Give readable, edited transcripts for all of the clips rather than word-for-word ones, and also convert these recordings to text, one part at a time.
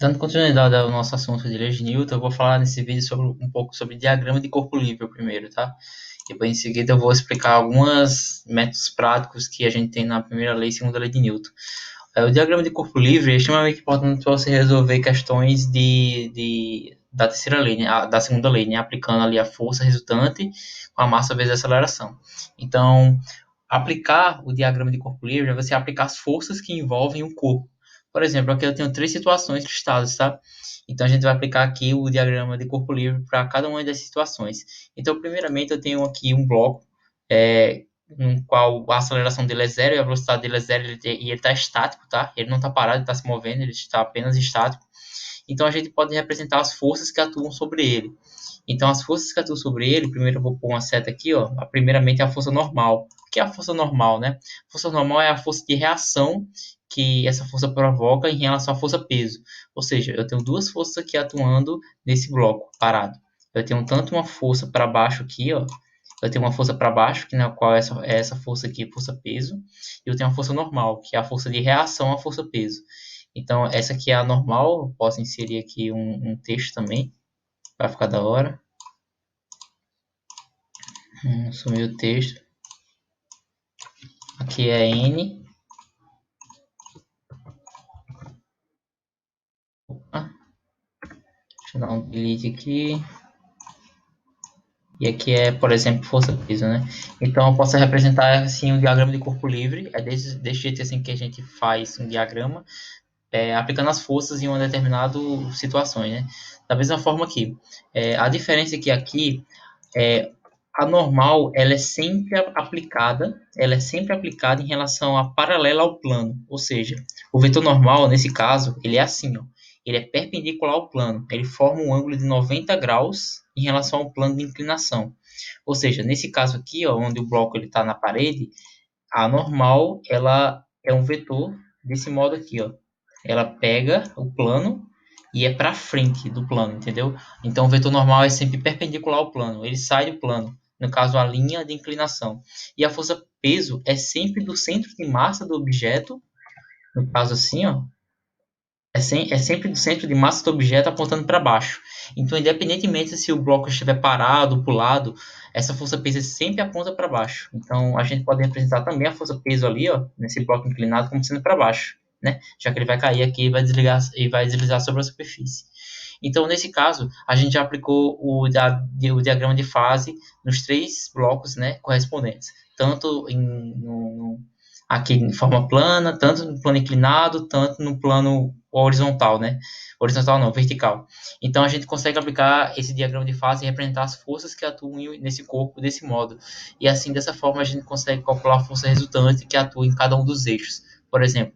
Dando continuidade ao nosso assunto de leis de Newton, eu vou falar nesse vídeo um pouco sobre diagrama de corpo livre primeiro, tá? Depois, em seguida, eu vou explicar alguns métodos práticos que a gente tem na primeira lei e segunda lei de Newton. O diagrama de corpo livre é extremamente importante para você resolver questões da terceira lei, né? Da segunda lei, né? Aplicando ali a força resultante com a massa vezes a aceleração. Então, aplicar o diagrama de corpo livre é você aplicar as forças que envolvem o corpo. Por exemplo, aqui eu tenho três situações listadas, tá? Então, a gente vai aplicar aqui o diagrama de corpo livre para cada uma dessas situações. Então, primeiramente, eu tenho aqui um bloco, no qual a aceleração dele é zero e a velocidade dele é zero, e ele está estático, tá? Ele não está parado, ele está se movendo, ele está apenas estático. Então, a gente pode representar as forças que atuam sobre ele. Então, as forças que atuam sobre ele, primeiro eu vou pôr uma seta aqui, ó. Primeiramente é a força normal. O que é a força normal, né? A força normal é a força de reação que essa força provoca em relação à força peso. Ou seja, eu tenho duas forças aqui atuando nesse bloco parado. Eu tenho tanto uma força para baixo aqui, ó. Eu tenho uma força para baixo, que na qual essa força aqui, força peso, e eu tenho uma força normal, que é a força de reação à força peso. Então, essa aqui é a normal. Eu posso inserir aqui um texto também, para ficar da hora. Sumiu o texto. Aqui é N. Opa, deixa eu dar um delete aqui. E aqui é, por exemplo, força-peso, né? Então, eu posso representar assim um diagrama de corpo livre. É desse jeito assim que a gente faz um diagrama, aplicando as forças em uma determinada situações, né? Da mesma forma aqui. A diferença é que aqui a normal ela é sempre aplicada em relação a paralela ao plano, ou seja, o vetor normal nesse caso ele é assim, ó, ele é perpendicular ao plano, ele forma um ângulo de 90 graus em relação ao plano de inclinação, ou seja, nesse caso aqui, ó, onde o bloco ele está na parede, a normal ela é um vetor desse modo aqui, ó, ela pega o plano e é para frente do plano, entendeu? Então o vetor normal é sempre perpendicular ao plano, ele sai do plano, no caso a linha de inclinação. E a força peso é sempre do centro de massa do objeto, no caso assim, ó, é sempre do centro de massa do objeto apontando para baixo. Então, independentemente se o bloco estiver parado ou pulado, essa força peso sempre aponta para baixo. Então, a gente pode representar também a força peso ali, ó, nesse bloco inclinado, como sendo para baixo, né? Já que ele vai cair aqui e vai deslizar sobre a superfície. Então, nesse caso, a gente já aplicou o diagrama de fase nos três blocos, né, correspondentes, tanto aqui em forma plana, tanto no plano inclinado, tanto no plano horizontal, né? Horizontal não, vertical. Então a gente consegue aplicar esse diagrama de fase e representar as forças que atuam nesse corpo desse modo. E assim, dessa forma, a gente consegue calcular a força resultante que atua em cada um dos eixos. Por exemplo,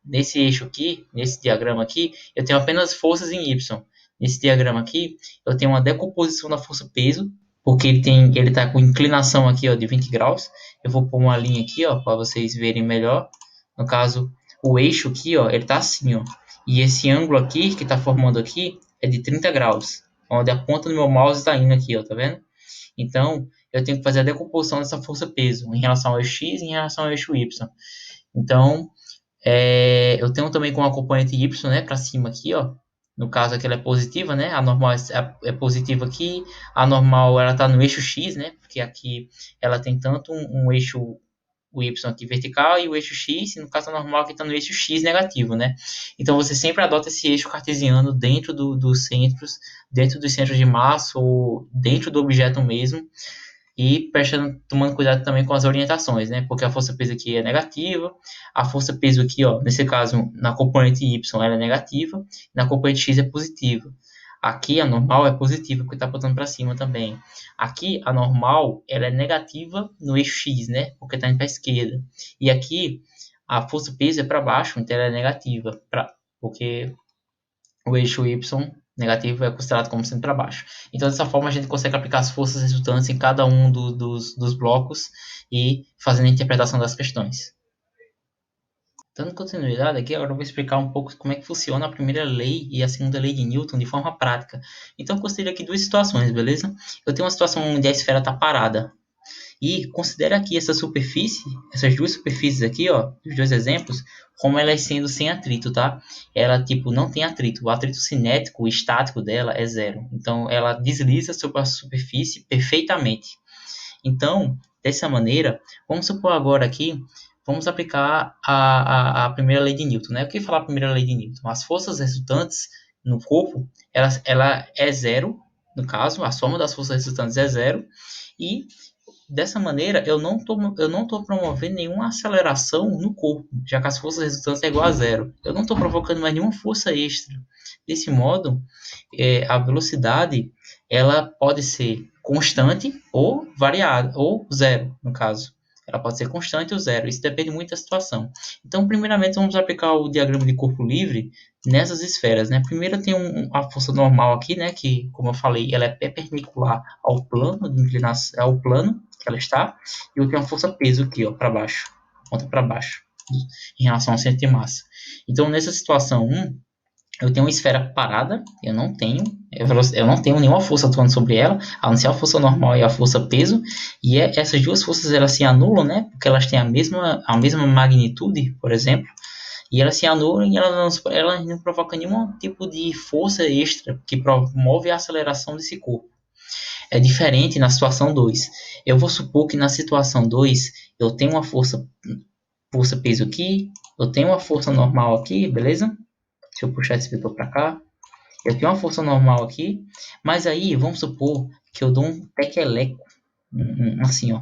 nesse eixo aqui, nesse diagrama aqui, eu tenho apenas forças em Y. Nesse diagrama aqui, eu tenho uma decomposição da força peso, porque ele está com inclinação aqui, ó, de 20 graus. Eu vou pôr uma linha aqui, ó, para vocês verem melhor. No caso, o eixo aqui, ó, ele tá assim, ó. E esse ângulo aqui, que tá formando aqui, é de 30 graus. Onde a ponta do meu mouse está indo aqui, ó, tá vendo? Então, eu tenho que fazer a decomposição dessa força-peso em relação ao eixo X e em relação ao eixo Y. Então, eu tenho também com a componente Y, né, para cima aqui, ó. No caso aqui ela é positiva, né? A normal é positiva aqui. A normal ela está no eixo X, né? Porque aqui ela tem tanto um eixo, o Y aqui vertical e o eixo X, e no caso a normal aqui está no eixo X negativo, né? Então você sempre adota esse eixo cartesiano dentro dos centros de massa ou dentro do objeto mesmo, e tomando cuidado também com as orientações, né? Porque a força peso aqui é negativa, a força peso aqui, ó, nesse caso, na componente Y ela é negativa, na componente X é positiva. Aqui a normal é positiva, porque está apontando para cima também. Aqui a normal ela é negativa no eixo X, né? Porque está indo para a esquerda. E aqui a força peso é para baixo, então ela é negativa, porque o eixo Y negativo é considerado como sendo para baixo. Então, dessa forma, a gente consegue aplicar as forças resultantes em cada um dos blocos e fazendo a interpretação das questões. Dando continuidade aqui, agora eu vou explicar um pouco como é que funciona a primeira lei e a segunda lei de Newton de forma prática. Então, eu considero aqui duas situações, beleza? Eu tenho uma situação onde a esfera está parada. E considera aqui essa superfície, essas duas superfícies aqui, ó, os dois exemplos, como elas sendo sem atrito, tá? Ela, tipo, não tem atrito. O atrito cinético, o estático dela é zero. Então, ela desliza sobre a superfície perfeitamente. Então, dessa maneira, vamos supor agora aqui, vamos aplicar a primeira lei de Newton, né? O que falar a primeira lei de Newton? As forças resultantes no corpo, ela é zero, no caso, a soma das forças resultantes é zero, e dessa maneira eu não tô promovendo nenhuma aceleração no corpo, já que as forças resultantes é igual a zero. Eu não estou provocando mais nenhuma força extra. Desse modo, a velocidade ela pode ser constante ou variável, ou zero, no caso. Ela pode ser constante ou zero, isso depende muito da situação. Então, primeiramente, vamos aplicar o diagrama de corpo livre nessas esferas, né? Primeiro tem a força normal aqui, né? Que, como eu falei, ela é perpendicular ao plano de inclinação, ao plano que ela está, e eu tenho uma força peso aqui, ó, para baixo, ponta para baixo, em relação ao centro de massa. Então, nessa situação 1, eu tenho uma esfera parada, eu não tenho nenhuma força atuando sobre ela, a não ser a força normal e a força peso, e essas duas forças elas se anulam, né? Porque elas têm a mesma magnitude, por exemplo, e elas se anulam e elas não provocam nenhum tipo de força extra que promove a aceleração desse corpo. É diferente na situação 2. Eu vou supor que na situação 2 eu tenho uma força peso aqui, eu tenho uma força normal aqui, beleza? Deixa eu puxar esse vetor para cá. Eu tenho uma força normal aqui, mas aí vamos supor que eu dou um tequeleco, assim, ó,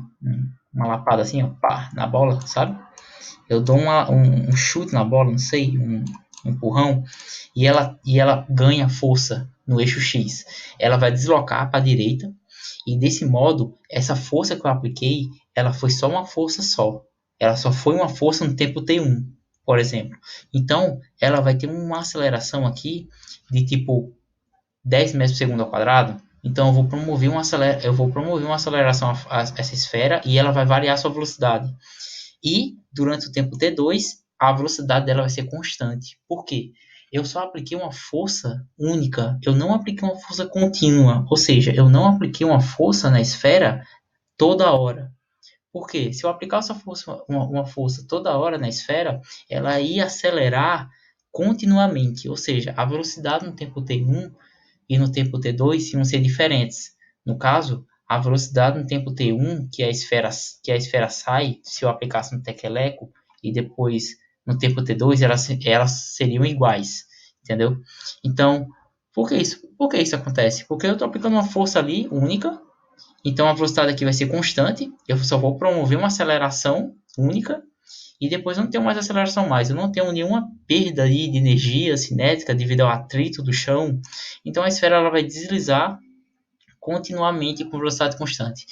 uma lapada assim, ó, pá, na bola, sabe? Eu dou um chute na bola, não sei, um empurrão, e ela ganha força no eixo X. Ela vai deslocar para a direita, e desse modo, essa força que eu apliquei, ela foi só uma força só. Ela só foi uma força no tempo T1, por exemplo. Então, ela vai ter uma aceleração aqui de tipo 10 metros por segundo ao quadrado. Então, eu vou promover uma aceleração a essa esfera e ela vai variar a sua velocidade. E durante o tempo T2, a velocidade dela vai ser constante. Por quê? Eu só apliquei uma força única, eu não apliquei uma força contínua, ou seja, eu não apliquei uma força na esfera toda hora. Por quê? Se eu aplicar essa força, uma força toda hora na esfera, ela ia acelerar continuamente, ou seja, a velocidade no tempo T1 e no tempo T2 iam ser diferentes. No caso, a velocidade no tempo T1, que a esfera sai, se eu aplicasse no tequeleco, e depois no tempo T2, elas seriam iguais, entendeu? Então, por que isso acontece? Porque eu estou aplicando uma força ali única, então a velocidade aqui vai ser constante, eu só vou promover uma aceleração única, e depois não tenho mais aceleração mais. Eu não tenho nenhuma perda aí de energia cinética devido ao atrito do chão. Então a esfera ela vai deslizar continuamente com velocidade constante.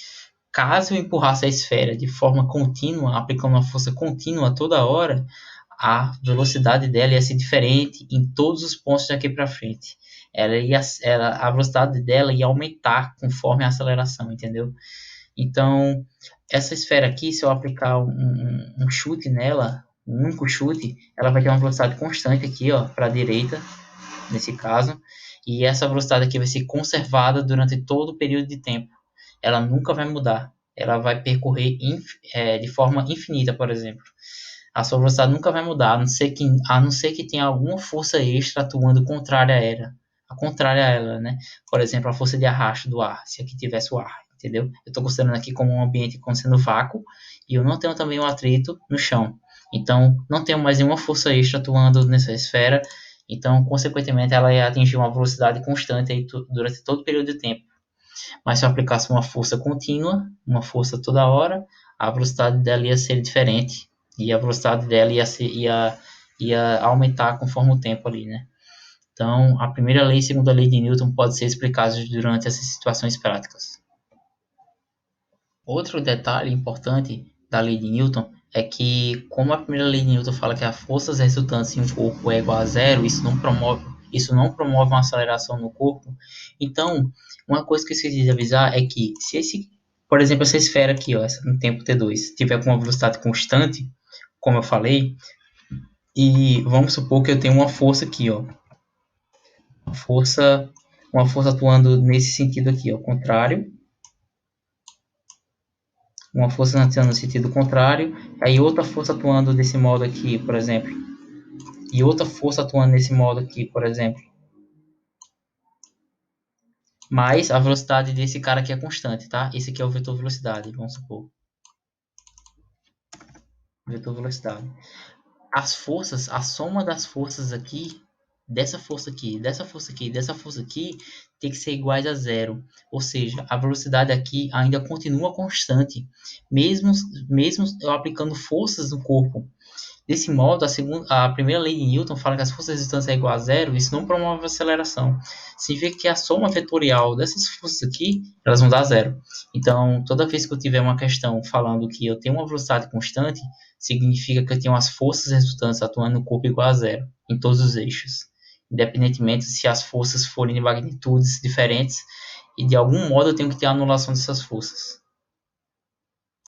Caso eu empurrasse a esfera de forma contínua, aplicando uma força contínua toda hora, a velocidade dela ia ser diferente em todos os pontos daqui para frente. A velocidade dela ia aumentar conforme a aceleração, entendeu? Então, essa esfera aqui, se eu aplicar um chute nela, um único chute, ela vai ter uma velocidade constante aqui, ó, para a direita, nesse caso, e essa velocidade aqui vai ser conservada durante todo o período de tempo. Ela nunca vai mudar. Ela vai percorrer de forma infinita, por exemplo. A sua velocidade nunca vai mudar, a não ser que tenha alguma força extra atuando contrária a ela, né? Por exemplo, a força de arrasto do ar, se aqui tivesse o ar, entendeu? Eu estou considerando aqui como um ambiente como sendo vácuo e eu não tenho também um atrito no chão. Então, não tenho mais nenhuma força extra atuando nessa esfera. Então, consequentemente, ela ia atingir uma velocidade constante aí durante todo o período de tempo. Mas se eu aplicasse uma força contínua, uma força toda hora, a velocidade dela ia ser diferente e a velocidade dela ia aumentar conforme o tempo ali, né? Então, a primeira lei e a segunda lei de Newton pode ser explicadas durante essas situações práticas. Outro detalhe importante da lei de Newton é que, como a primeira lei de Newton fala que as forças resultantes em um corpo é igual a zero, isso não promove uma aceleração no corpo. Então, uma coisa que eu esqueci de avisar é que, por exemplo, essa esfera aqui, ó, no tempo T2, tiver com uma velocidade constante, como eu falei, e vamos supor que eu tenho uma força aqui, ó, uma força, uma força atuando nesse sentido aqui, ao contrário, uma força atuando no sentido contrário, aí outra força atuando desse modo aqui, por exemplo, e outra força atuando nesse modo aqui, por exemplo, mas a velocidade desse cara aqui é constante, tá? Esse aqui é o vetor velocidade, vamos supor. Vetor velocidade. As forças, a soma das forças aqui, dessa força aqui, dessa força aqui, dessa força aqui, tem que ser iguais a zero. Ou seja, a velocidade aqui ainda continua constante, mesmo eu aplicando forças no corpo. Desse modo, a primeira lei de Newton fala que as forças de distância é igual a zero, isso não promove aceleração. Significa que a soma vetorial dessas forças aqui, elas vão dar zero. Então, toda vez que eu tiver uma questão falando que eu tenho uma velocidade constante, significa que eu tenho as forças resultantes atuando no corpo igual a zero, em todos os eixos. Independentemente se as forças forem de magnitudes diferentes, e de algum modo eu tenho que ter a anulação dessas forças.